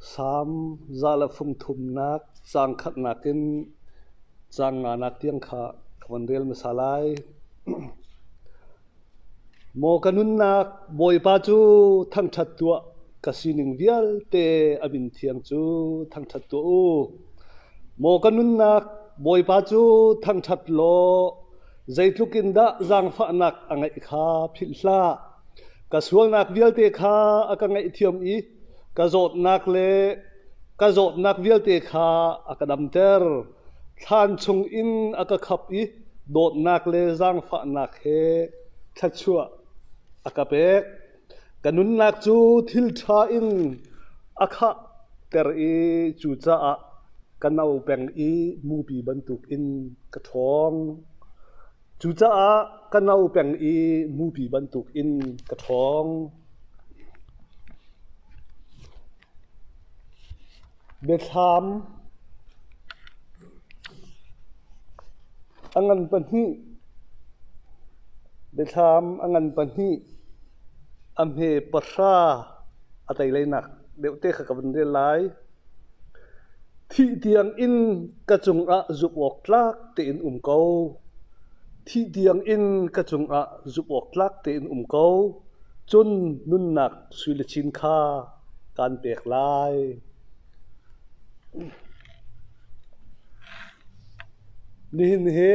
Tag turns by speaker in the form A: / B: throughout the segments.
A: sam zala phung thum nak sang khat nakin sang nga nak tiang kha kawan rel masalai mo kanun nak boy pa chu thang that tua kasining vial te abin thiang chu thang that tu mo kanun nak boy pa chu thang that lo zaitlukin da zang fa nak angai kha philhla kasual nak vial te kha akangai thiam i kazot nak vial te kha akadam ter than chung in akakhap i dot nak le zang fa nak he thachua akapek kanun nak chu thil tha in akha ter i chu cha a kanau peng i mubi bantuk in kathong chu cha a kanau peng i mubi bantuk in kathong Biathlam angan panhi Biathlam angan panhi amhe pasha atai leinak deute kha kaban re lai thi tiang in kachung a zup ok tlak te in ko thi tiang in kachung a zup ok tlak te in ko chun nun nak suile chin kha kan pek lai nihin he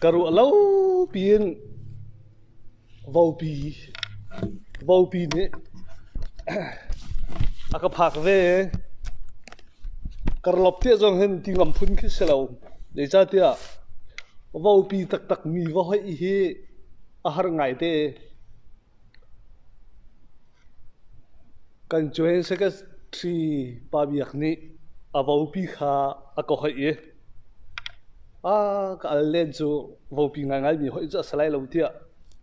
A: karu alo pin vau pi ne aka phak ve karlop te jong hen tingam phun khi selo de cha tia vau pi tak tak mi wa hoi hi a har ngai te kan join se ka thi pa biak ni a vau pi kha a ko hoi e ka len chu vau pi ngai mi hoi cha salai lo tia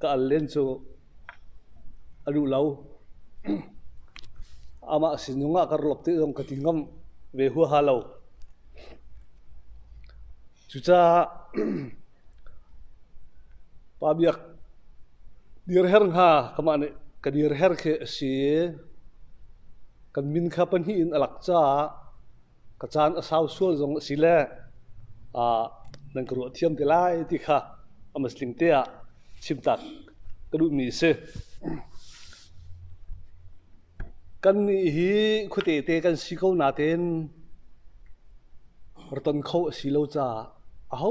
A: ka len chu alu lo ama sinunga karlop te jong katingam ve hu halo chucha pa biak dir her nga kamane ka dir her khe si kan min kha pan hi in alak cha ka chan asau sual jong sile nang kru thiam te lai ti kha amasling te a chimtak kadu mi se kan ni hi khute te kan sikau na ten rton kho si lo cha a ho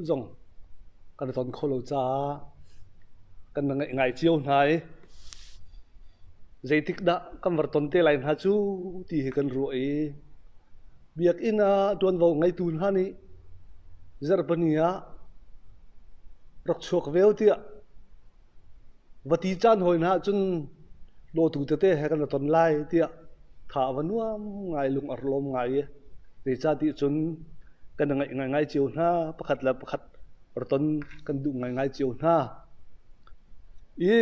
A: jong kan rton kho lo cha kan ngai chiu nai zaitik da kam rton te lain ha chu ti he kan ro e biak ina tuan vo ngai tun ha ni zarbania rak chok veu tia vati chan hoi na chun lo tu te he kan ton lai tia tha vanuam ngai lung arlom ngai e te cha ti chun kan ngai chiu na pakhat la pakhat rton kan du ngai chiu na i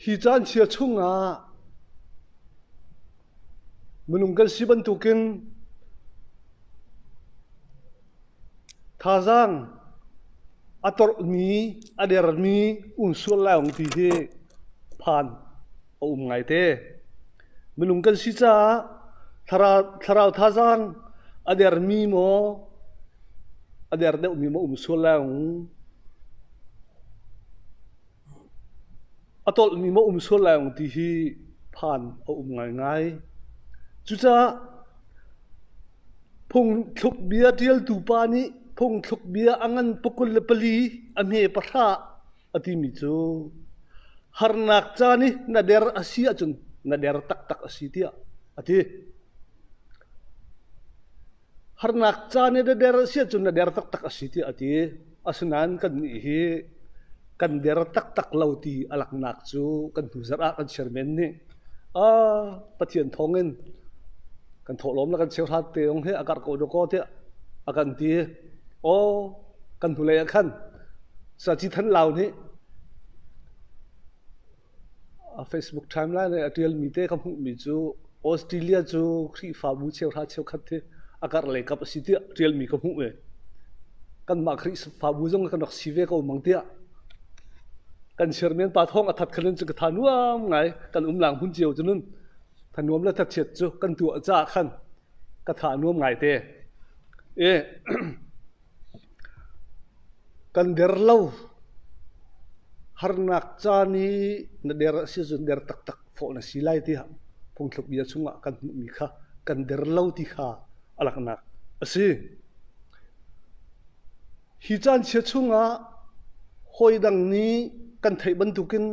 A: hi chan chia chunga munung kan siban tukin thazang ator mi ader mi unsul laung ti he phan ngai te munung kan si cha tharau thazang ader mi mo ader de mi mo unsul laung atol mi mo umsul laung ti hi phan ngai chu cha phung thuk bia tial tu pa ni phung thuk bia angan pukul pali ame patha ati mi chu harnak cha ni na der asia chun na der tak tak asitia ati harnak cha ni da der asia chun na der tak tak asitia ati asunan kan ni hi kan der tak tak lauti alak nak chu kan thuzara kan chairman ni pathian thongin kan tholom la kan cheu that te ong he akar ko do ko te akan ti kan thule khan sa chi than lau ni Facebook timeline ne atial mi te kam mi chu Australia chu khri fa bu cheu tha cheu khat the akar le kap si ti real mi kam hu e kan ma khri fa bu jong kan nok si ve ko mang tia kan chairman pa thong athat khanin chu ka thanuam ngai kan lang hun chiu chunun thanuam la that chet chu kan tu cha khan ka thanuam ngai te e kan der lo harnak chani na der si jun der tak tak fo na silai ti ha phong thluk bia chunga kan mi kha kan der lo ti kha alak nak asi hi chan che chunga hoi dang ni kan thei ban tukin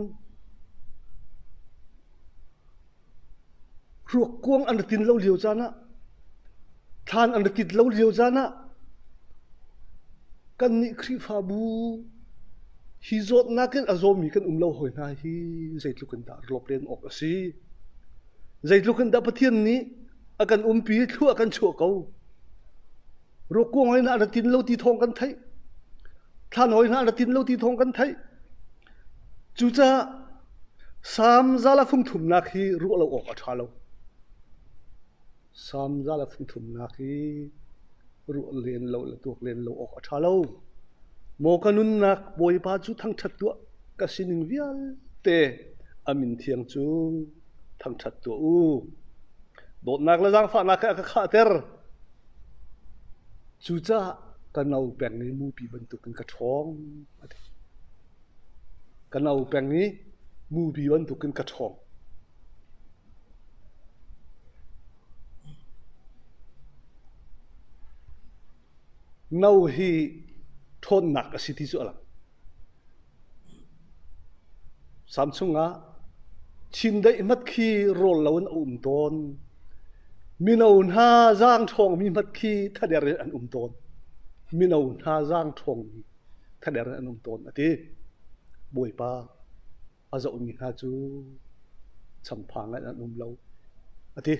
A: ruak kuang an tin lo liu chana than an kit lo liu chana kan ni khri fa bu hi zot na ken azomi kan lo hoi na hi zaitlu kan da loplen ok asi zaitlu kan da pathian ni akan pi thu akan chu ko ruak kuang hoi na an tin lo ti thong kan thai than hoi na an tin lo ti thong kan thai chu cha sam zala phung thum na khi ru lo ok a thalo sam zala phung thum na khi ru len lo la tuk len lo ok a thalo mo kanun nak boi pa chu thang that tu ka sining vial te amin thiang chu thang that tu u dot nak la jang fa nak ka kha ter chu cha kanau peng ni mu pi ban tu kan ka thong kanau peng ni mu bi ban tu kan ka thong nau hi thon nak a city chu ala samchunga chin dai mat khi rol lawn ton minaun ha jang thong mi mat khi thader an ton minaun ha jang thong mi thader an ton ati boi pa azo mi ha chu champhang an lo ati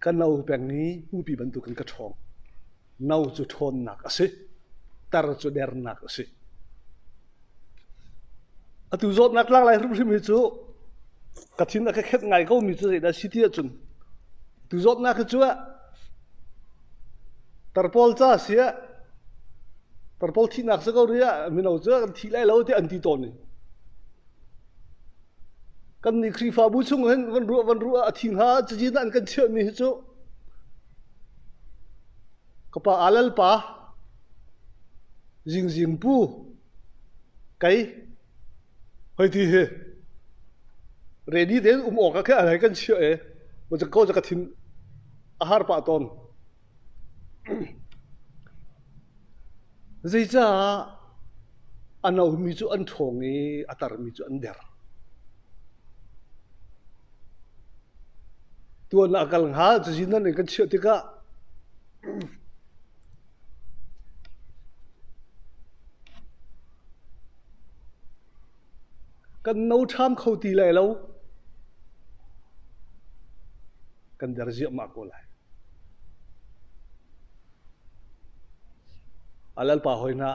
A: kan nau peng ni mu pi ban tu kan ka thong nau chu thon nak ase tar chu der nak ase atu zot nak lang lai rum mi chu kathin ka khet ngai ko mi chu da city chun tu zot nak chu tarpol cha sia tarpol thi nak sa ko ria mi no chu kan thi lai lo te an ti ton ni kan ni khri fa bu chung hen van ru a thing ha chi dan kan che mi chu ka pa alal pa jing pu kai hoi thi he ready den ok ka ai kan che e mo cha ko cha ka thin a har pa ton zai cha anau mi chu an thong e atar mi chu an der tuan akal ha jina ne kan chhe tika kan nau tham khâu ti lai lo kan der ji ma ko lai alal pa hoina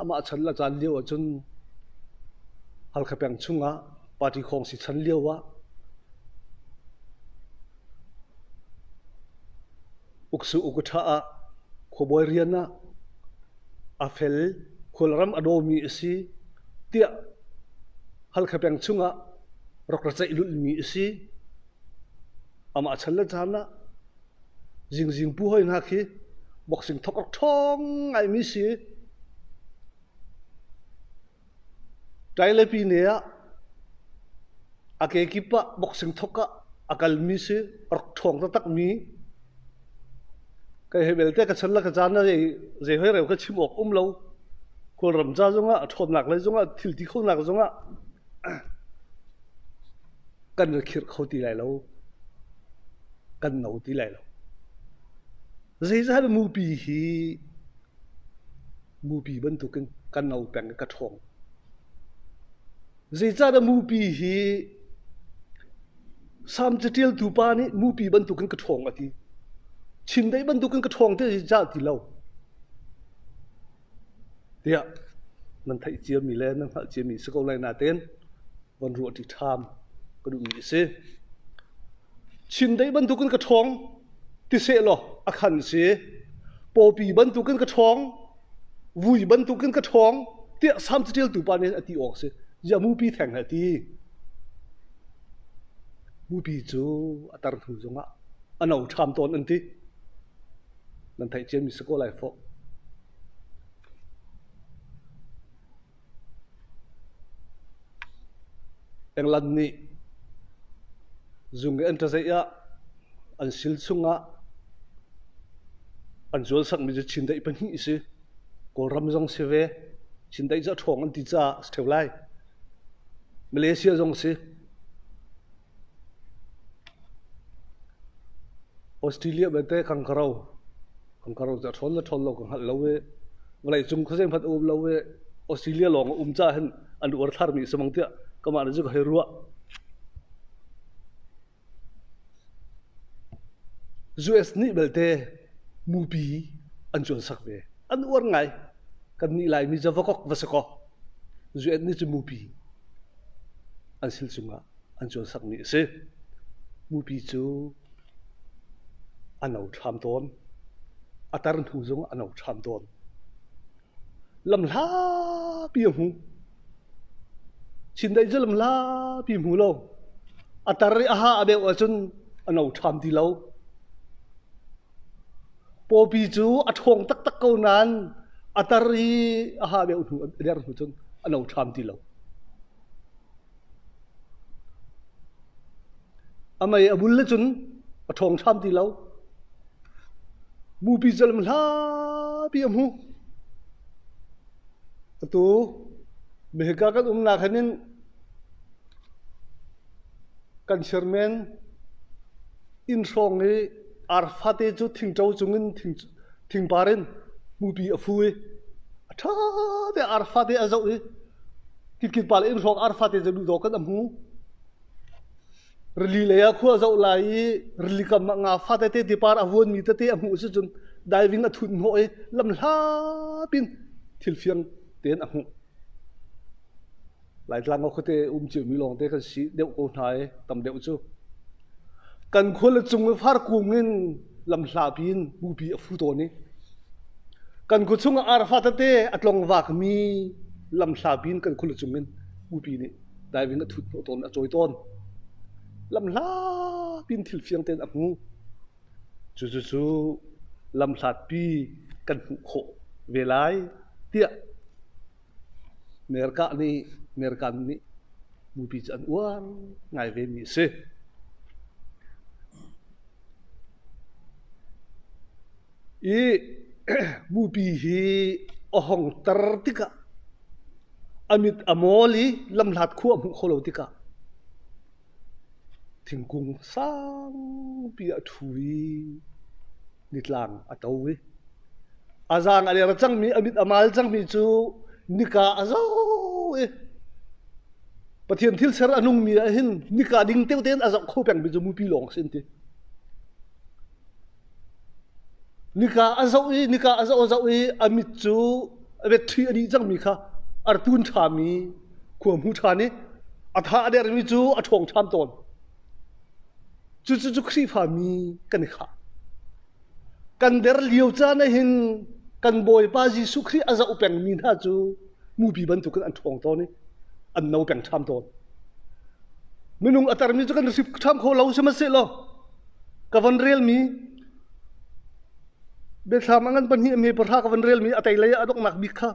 A: ama chan la chan liu chun hal khapeng chunga party khong si chan liu wa uksu ukutha a khoboi riana afel khulram adomi si tia hal khapeng chunga rokra chai lul mi si ama challa chana jing pu hoi na khi boxing thok thong ai mi si taile pi ne a ake kipa boxing thoka akal mi si rok thong ta tak mi cái hebel te ka chanla ka jana je hoi re ka chimok lo ko ram cha zonga thon nak le zonga thil ti khong nak zonga kan khir khoti lai lo kan no ti lai lo zai za mu pi ban tu kan no peng ka thong zai za da mu pi hi sam chatil tu pa ni mu pi ban tu kan ka thong ati chin dai ban tu kan ka thong te ja ti lo tia nan thai chia mi le nan ha chia mi se ko lai na ten wan ru ti tham ko du mi se chin dai ban tu kan ka thong ti se lo a khan se po pi ban tu kan ka thong vui bắn tu kinh cái thong tiệt sam chỉ tiêu tu pan này ati ốc se giờ mu pi thèn ati mu pi chú atar thu zonga anau tham ton anti nan thai chen mi sako lai fo England ni zung enter sai ya an sil chunga an zol sak mi chin dai pan hi se kol ram jong se ve chin dai za thong an ti cha sthewlai Malaysia jong se Australia bete kangkarau za thon lo kang hal lowe ngai chung khosem phat um lowe Australia long cha hen an ur thar mi samang tia kama na ju ka herua US ni belte mubi an chon sak ve an ur ngai kan ni lai mi javakok vasako US ni chu mubi an sil chunga an chon sak ni se mubi chu anau tham ton ataran thu zong anau tham ton lam la pi hu chin dai je lam la pi mu lo atari aha abe wa chun anau tham ti lo po pi chu athong tak tak ko nan atari aha abe hu der hu chun anau tham ti lo amai abul le chun athong tham ti lo mu pi jalm la pi amu tu mehka kan na khanin kan shermen in song ni arfate chu thing chau chungin thing parin mu pi afui atha de arfate azau e kit pal in song arfate ju do kan amu rili leya khu azau lai rili kam nga fate te dipar avon mi te amu su chun diving a thun ho e lam la pin thil fiang ten amu lại lang có thể chịu mi lòng thế cái sĩ đeo câu thái tầm đeo chứ cần khôn là chung với phát cùng nên làm sao pin bu bị phu tổ này cần khôn chung ở phát thế at long vạc mi làm sao pin cần khôn là chung nên bu bị này đại vì nó thụt tổ tôn ở trôi tôn làm la pin thil phiang tên ác ngu chú làm sao pi cần phụ khổ về lái tiệt Merkan ni mubi chan uan ngai ve mi se i mubi hi ohong tar tika amit amoli lam lat khu am kholo tika thingkung sang pia thui nitlang atawi azang ale rachang mi amit amal chang mi chu nika azo e pathian thil ser anung mi hin nika ding teu ten azok kho peng bi mu pi long sin ti nika azo e amit chu abet thi ani chang mi kha artun tha mi khom hu tha ni atha der mi chu athong tham ton chu khri pha mi kan kha kan der liu cha na hin kan boy pa ji su khri aza upeng mi na chu mu bi ban tu kan an thong to ni an no peng tham ton minung atar mi chu kan sip tham kho lo sama se lo ka van rel mi Biathlam angan pan hi me parha ka van rel mi atai lai adok nak bi kha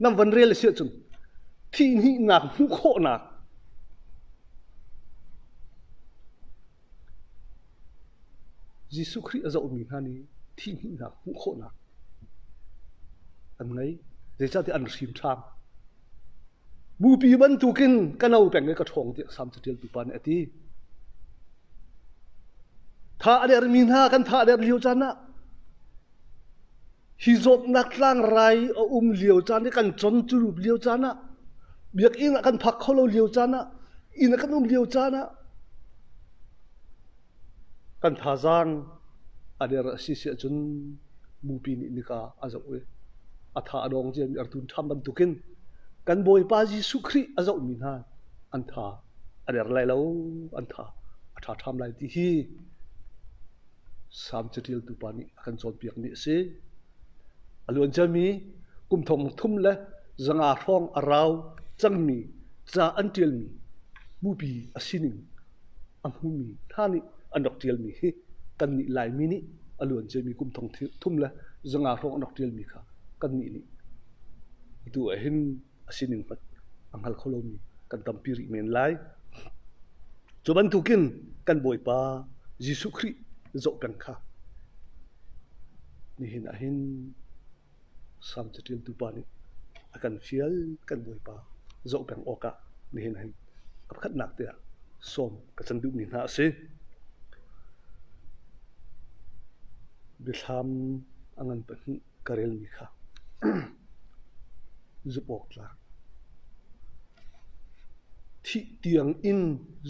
A: nam van rel se chun thi ni nak hu kho na Jisu khri aza mi na ni thi ni nak hu kho na an ngai de cha ti an sim tham bu pi ban tu kin kanau peng ka thong ti sam chatil tu pan ati tha ader min ha kan tha ader liu chana hi zot nak tlang rai o liu chan kan chon chu liu chana biak in kan phak kholo liu chana in kan liu chana kan tha jang ader si si chun bu pi ni ka azo we atha adong jem artun tham ban tukin kan boy pa ji sukri azo min ha an tha ader lai lo an tha atha tham lai ti hi sam chatil tu pani akan chon piak ni se alun chami kum thong thum le zanga rong arau changmi cha antial mi mubi asining amhumi thani anok tial mi hi kan ni lai mi ni alun che mi kum thong thum le zanga rong anok tial mi kha kan ni tu a hin asining pat anghal kholomi kan tampiri men lai choban tukin kan boi pa Jisu Khri zo peng kha ni hin ahin sam chatil tu pa ni akan fial kan boi pa zo peng oka ni hin ahin kap khat nak te som ka chandu ni na se Biathlam angan pa karel mi kha zupok la thi tiang in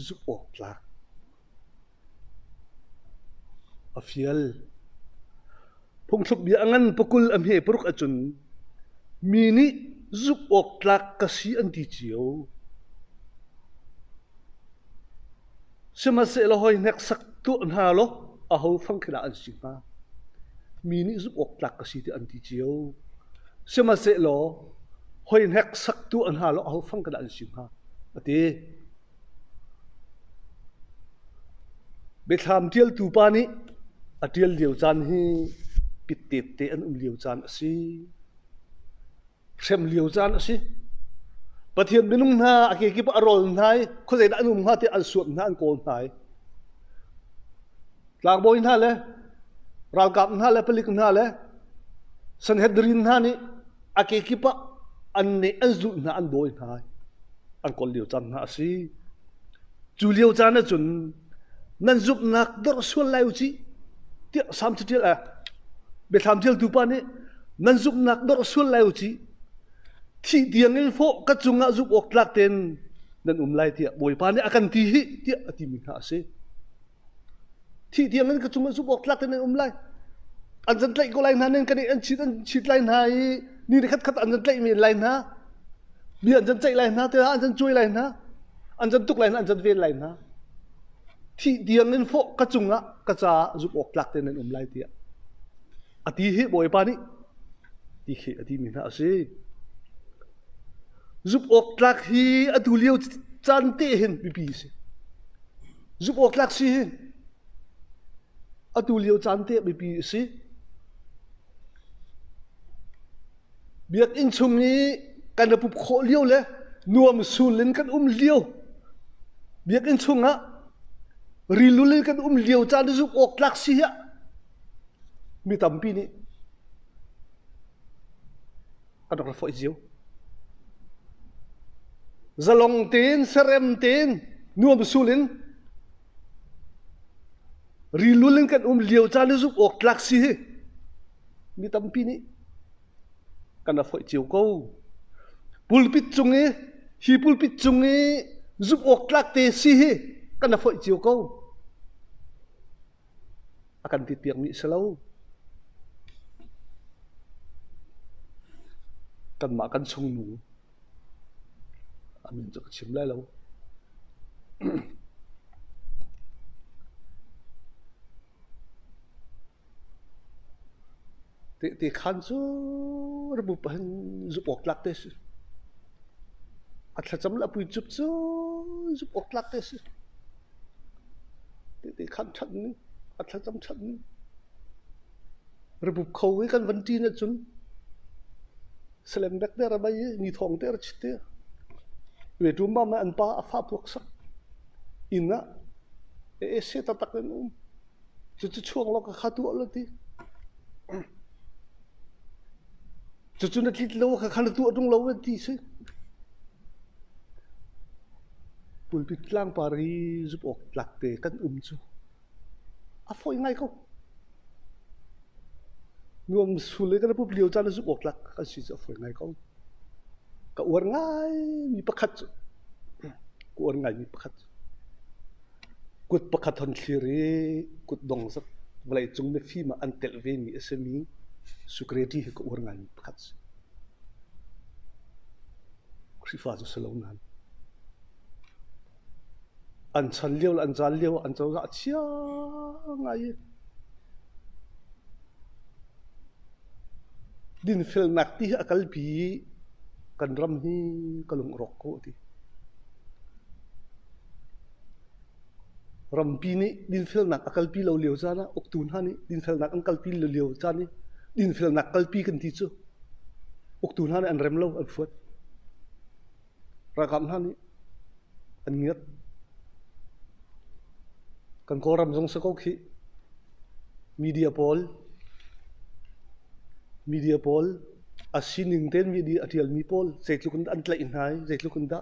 A: zupok la afial phung thuk bia angan pakul am he pruk achun mini zupok tlak kasi anti chiu sema se lo hoi nek sak tu na lo a ho phang khila an sima mini zupok tlak kasi ti anti chiu sema se lo hoi nek sak tu an ha lo a ho phang khila an sima ati Biathlam tial tu pa ni atial liu chan hi pitet te an liu chan asi sem liu chan asi pathian minung na ake ki pa rol nai kho zai da num ha te an suam na an kol nai tlang boy na le ral kap na le pelik na le sanhedrin na ni ake ki pa an ne an zu na an boy nai an kol liu chan na asi chu liu chan na chun nan zup nak dor sual lai uchi ti sam chi la Biathlam tial tu pa ni nan zup nak dor sual lai uchi thi diang il fo ka chunga zup ok tlak ten nan lai ti boi pa ni akan ti hi ti ati mi ha se thi diang ka chunga zup ok tlak ten nan lai an jan tlai ko lai na nen kan an chit lai na ni khat khat an jan tlai mi lai na bi an jan chai lai na te an jan chui lai na an jan tuk lai na an jan vel lai na thi diang in fo ka chunga ka cha zup ok tlak ten nan lai ti ati hi boi pa ni ti khi ati mi na se zup ok tlak hi atuliu chan te hin pi se zup ok tlak si hin atuliu chan te pi se biak in chung ni kan pu kho liu le nuam sulin kan liu biak in chunga rilulin kan liu chan zup ok tlak si ya mi tampi ni adok la foi ziu zalong tin serem tin nuam sulin rilulin kan liu chan zup ok tlak si he mi tampi ni kana foi chiu ko pulpit chungi hi pulpit chungi zup ok tlak te si he kana foi chiu ko akan ti piang mi selau kan ma kan chung nu amin chok chim lai lo ti khan chu rebu pan zup ok tlak te si atla cham la pui chup chu zup ok tlak te si ti khan chat ni atla cham chat ni rebu khâu với kan van ti na chun selem dak der bai ni thong ter chite we tu ma an pa afa pok sak ina e se ta tak len chu chuang lo ka khatu lo ti chu na tit lo ka khan tu atung lo we ti se pulpit lang pari zup ok tlak te kan chu a foi ngai ko nuam sule kan pu liu chan zup ok tlak kan si zo foi ngai ko ka war ngai mi pakhat ku war ngai mi pakhat kut pakhat hon thiri kut dong sak blai chung me fi ma an tel ve mi smi security ko war ngai mi pakhat krifa zo selo nan an chan liu an chau za chia ngai din fel nak ti akal pi kan ram hi kalung rok ko ti ram pi ni din fel nak akal pi lo leo chana oktun ha ni din fel nak akal pi lo leo chani din fel nak kal pi kan ti chu oktun ha ni an rem lo an fuat rakam ha ni an ngiat kan ko ram jong sa ko khi media pol asining ten media atial mi pol zeitlukun an tla in hai zeitlukun da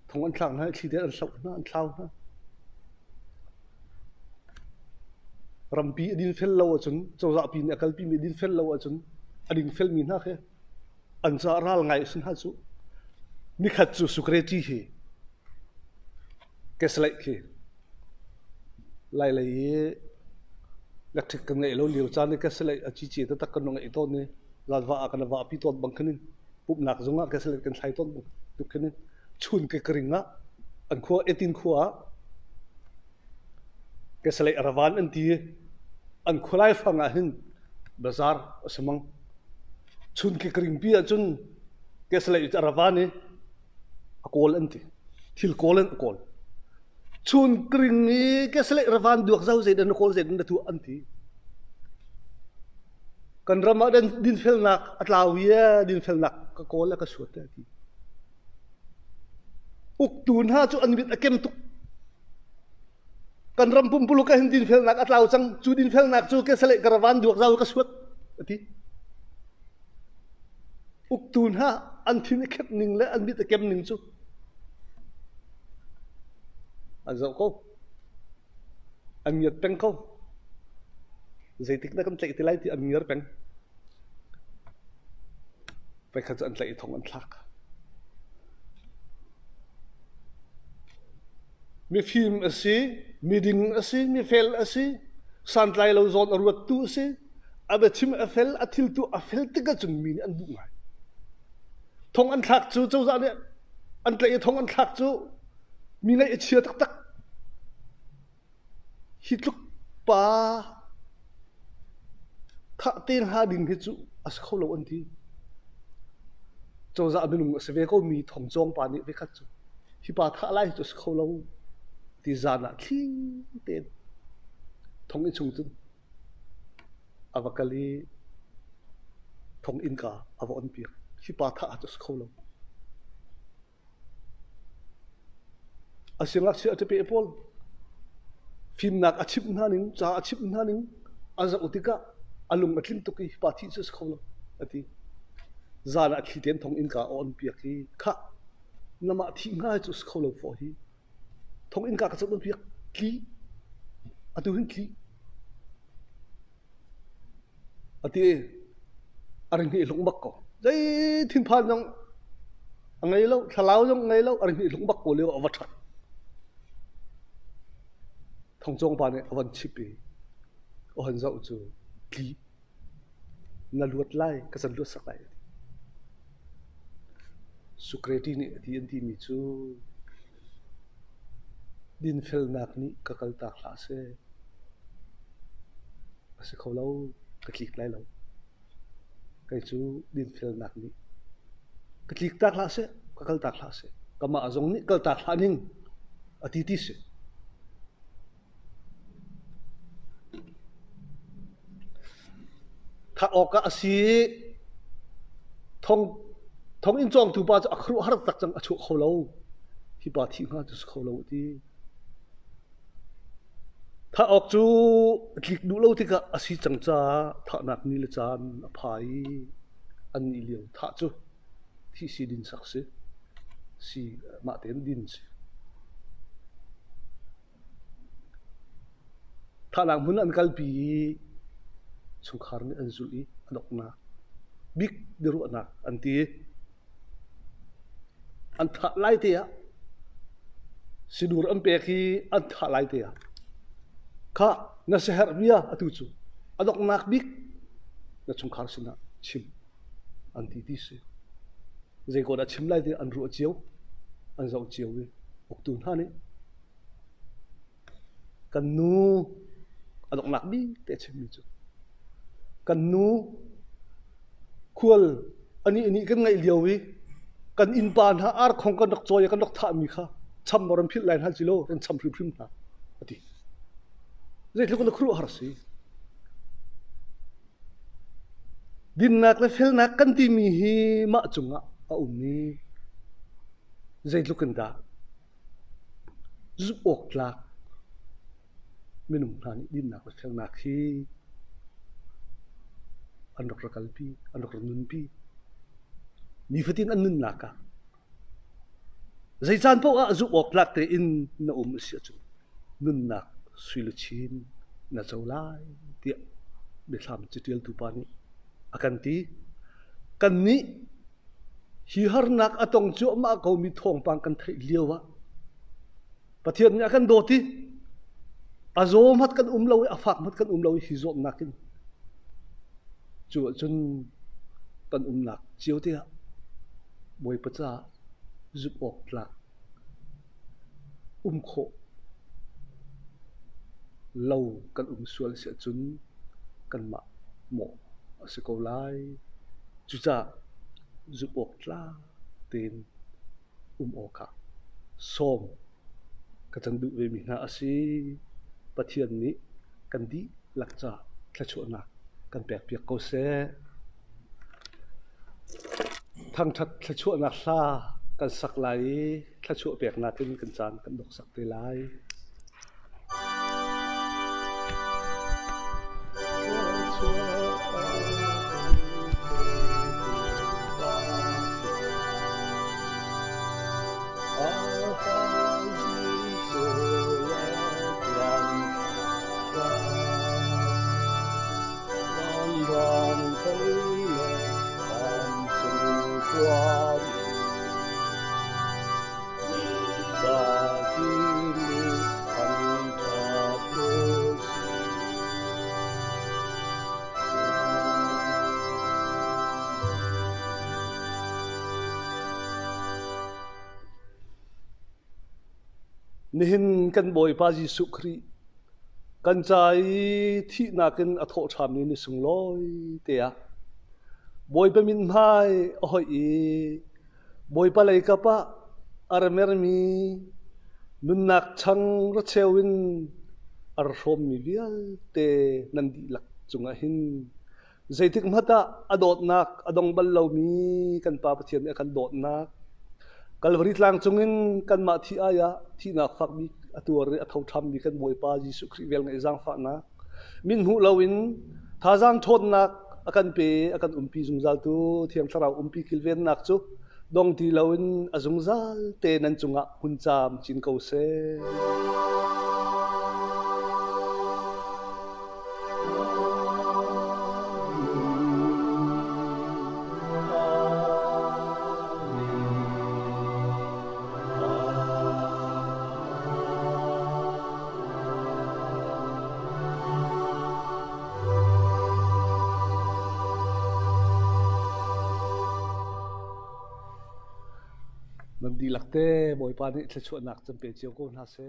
A: thong an thlang hai thide an sau na an thlau na rampi din fel lo achun choza pi ne kal pi mi din fel lo achun ading fel min ha khe an cha ral ngai sun ha chu ni khat chu security hi keslai khi lai lai lak thik kan ngai lo liu cha ni keslai achi chi ta tak kan ngai to ni lalwa kan wa pi tot bang khanin pup nak zonga keslai kan thai ton tu khanin chun ke kringa an kho 18 khuwa keslai arawan an ti an khulai fanga hin bazar asamang chun ke kring pi achun keslai arawani akol anti thil kolen akol chun kring ni keslai arawan duak zau zai dan kol zai dan tu anti kan rama dan din fel nak atlawia din fel nak ka kola ka suat ti uktun ha chu an bit akem tuk kan ram pumpulu ka din fel nak atlaw chang chu din fel nak chu keslai karawan duak zau ka suat ti uktun ha an thin khet ning le an bit akem ning chu an zau ko an yat peng ko zaitik na kan tlai tilai ti an ngir pengไปขัดอันไหลทองอันทักมีฟิล์มสิมีดิ่งสิมีเฟลสิสันไลเราโซนอรวดตู้สิอาเบชิมอเฟลอาทิลตู้อเฟลติกะจุนมีอันบุ้งไงทองอันทักจูเจ้าจ้าเนี่ยอันไหลทองอันทักจูมีไงเชียตักตักฮิตลุกป้าข้าเตียงหาดิ่งฮิจูอาสเขาเราอันที่โจจะเป็นหนุ่มเสวีก็มีทองจงปานิไปขัดจูที่ป่าท่าไล่จุดเขาเราที่จานะที่เต็นทองอินชุงจุนอวกาลีทองอินกาอวอันเปียกที่ป่าท่าจุดเขาเราอาเซียงลักเสียจะเป็นพอลฟิล์มนักอาชีพนั่นเองจ่าอาชีพนั่นเองอาจะอุติกะอารมณ์อัดลิ้นตุกีป่าที่จุดเขาเราอันที่จานะที่เต็นทองอินกาออนเปียกข้าน้ำมาที่ง่ายจุดเขาเราฟอฮีทองอินกากระสุนเปียกคีอันดูหินคีอันที่อะไรเงี้ยหลงบักก่อใจทิ้งผ่านยังไงแล้วทะเลาะยังไงแล้วอะไรเงี้ยหลงบักก่อเรียกว่าอวตารทองจงปานเนี่ยอวันชิปีอวันเจ้าจูคีนั่นลวดไล่กระสันลวดสักไล่สุกเรตีนี่ที่อันที่มีจูดินเฟลนักนี้ก็กลตากลาเซ่อาศัยเขาเล่ากระคลิกไล่เราไก่จูดินเฟลนักนี้กระคลิกตากลาเซ่ก็กลตากลาเซ่ก็มาจงนี้กลตากลานิ่งอาทิตย์เซ่ถ้าออกก็อาศัยทองอินจองถูกป่าจะอัครุหารักตักจังอชุเขาเราที่ป่าที่ง่าจะเขาเราที่ถ้าออกจูคลิกดูเราที่ก็อาศัยจังจ้าถ้านักนิลจานอภัยอันนี้เลี้ยวถ้าจูที่สีดินสักสิสีมาเต็นดินสิถ้าหลังมุนอันกัลปีสงครามอันจุลีอันออกนาบิ๊กเดือดนักอันที่อันท่าไล่เตียสิดูอันเปกีอันท่าไล่เตียข้าน่าเสียหายบียอตุจูอันดอกนักบิ๊กน่าสงครามสินะชิมอันที่ที่สิเจ้าก็ได้ชิมไล่เตียอันรัวเจียวอันเจ้าเจียวเว้ยออกตุนฮานี่กันนูอันดอกนักบิ๊กแต่ชิมมิจูกันนู khual ani kan ngai liawi kan in pan ha ar khong kan nok choya kan nok tha mi kha cham moram phil line hal chilo kan cham phrim na ati zai lu kan khru har si din nak le fel nak kan ti mi hi ma chunga a umni zai lu kan da zup ok lak minum thani din nak le fel nak hi anok rakalpi anok ranunpi ni fatin anun naka zai chan po a zu ok lak te in na sia chu nun nak suiluchin na chaulai tia Biathlam chitil tu pani akan ti kan ni hi har nak atong chu ma ko mi thong pang kan thai liawa pathian nya kan do ti azom hat kan umlo afak mat kan umlo hi zom nakin chu chun kan nak chiu tia boi pacha zup ok lak kho lâu kan sual sia chun kan ma mo se ko lai chu cha zup ok tla tin oka som ka chang du ve mi na asi pathian ni kan di lakcha thla chu na kan pek piak ko se thang that thla chu na hla kan sak lai thla chu pek na tin kan chan kan dok sak te lai nihin kan boi pa Jesu Kri kan chai thi na kan atho tham ni sung loi te a boi pa min mai oi e boi pa lai ka pa armer mi nun nak chang ra chewin ar rom mi vial te nan di lak chunga hin zaitik mata adot nak adong bal lo mi kan pa pathian kan dot nak Kalvari tlang chungin kan ma thi aya thi na fak mi atur athau tham mi kan boi pa Jesu Kri vel ngai jang fa na min hu lawin thajang thon nak akan pe akan umpi jungjal tu thiam tharau umpi kilven nak chu dong ti lawin azungjal te nan chunga huncham chin ko se Nam di lakte boi pa ni thla chu nak champe chiu ko na se